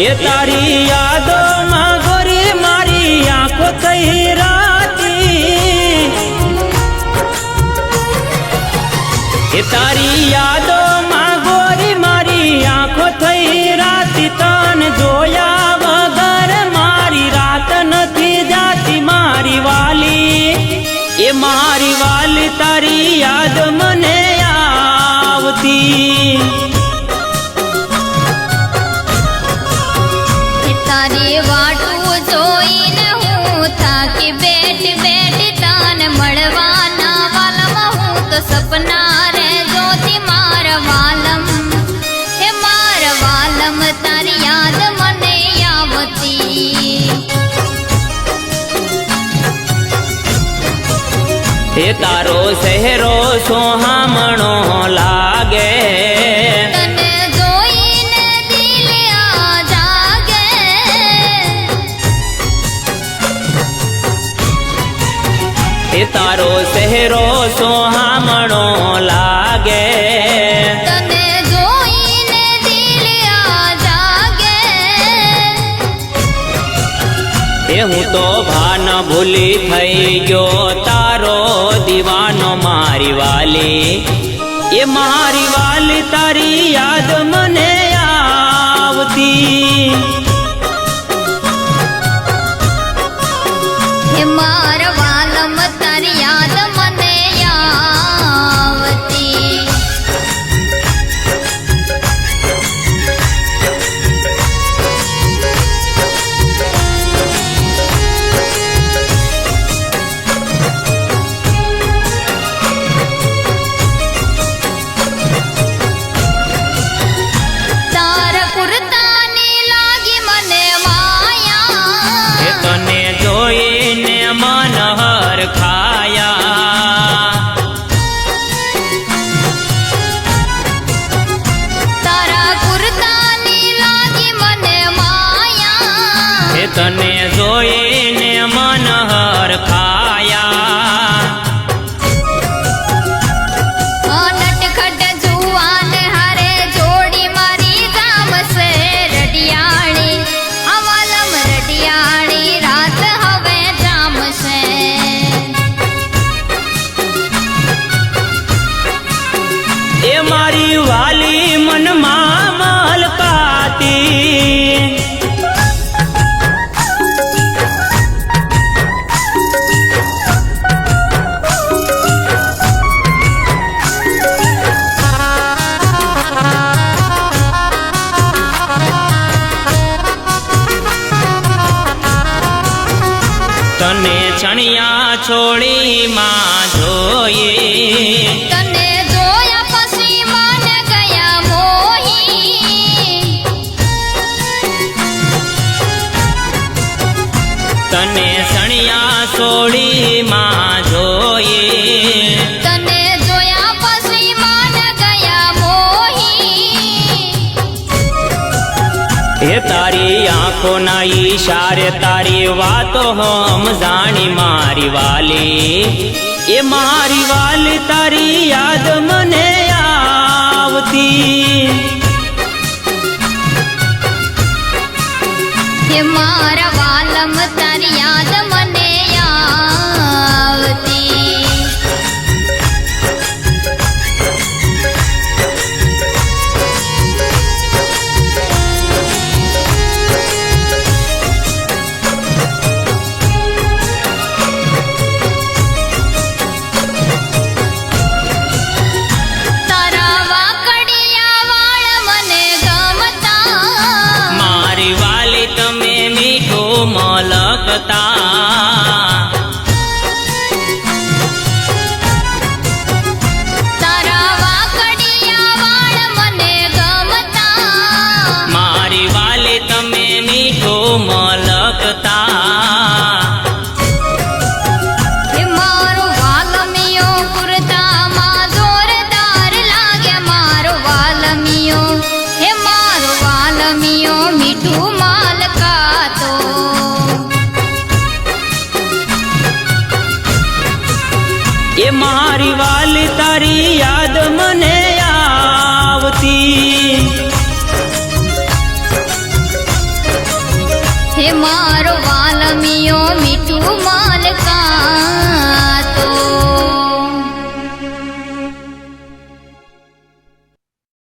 એ તારી યાદોમાં ગોરી મારી આંખો થઈ રાતી, એ તારી યાદોમાં ગોરી મારી આંખો થઈ રાતી, તન જોયા વગર મારી રાત નથી જાતી મારી વાલી, એ મારી વાલી તારી યાદ મને આવતી। તારી વાટું જોઈને હું થાકી બેઠ બેઠ તને મળવાના વાલમ, હું તો સપના રે જોતી મારા વાલમ, હે મારા વાલમ તારી યાદ મને આવતી। એ તારો શહેરો સોહામણો લાગે, તને જોઈને દિલ આ જાગે, એ તારો શહેરો સોહામણો લાગે, તને જોઈને દિલ આ જાગે, એ હું તો ભાન ભૂલી થઈ ગયો તારો દીવાનો મારી વાલી, એ મારી વાલી તારી યાદ મને આવતી। હે મારા વાલમ તારી યાદ મને આવતી। તારા કુર્તાની લાગી મને માયા, એ તને જોઈને મન હરખાયા, તારા કુર્તાની લાગી મને માયા, એ તને જોઈને મન હરખાયા, નટખટ જુવાન હારે જોડી મારી જામશે રડિયાળી, હવાલમ રડિયાળી રાત હવે જામશે। એ મારી વાલી મનમાં મલકાતી, તને છણિયા છોડી માં જોઈએ, તને જોયા પછી મન ગયા મોહી, તને છણિયા છોડી માં જોઈએ, તને જોયા પછી મન ગયા મોહી, એ તારી આંખોના ઈશારે તારી વાતો હમ જાણી મારી વાલી, એ મારી વાલી તારી યાદ મને આવતી। હે મારા વાલમ તારી યાદ મને આવતી। તારા વાકડિયા વાળ મને ગમતા, મારી વાલી તમે મીઠું મલકતા, તારા વાકડિયા વાળ મને ગમતા, મારી વાલી તમે મીઠું મલકતા, હે મારો વાલમિયો કુર્તામાં જોરદાર લાગે મારો વાલમિયો, હે મારો વાલમિયો મીઠું માલકાતો, એ મારી વાલી તારી યાદ મને આવતી। હે મારો વાલમિયો મીઠું માલકા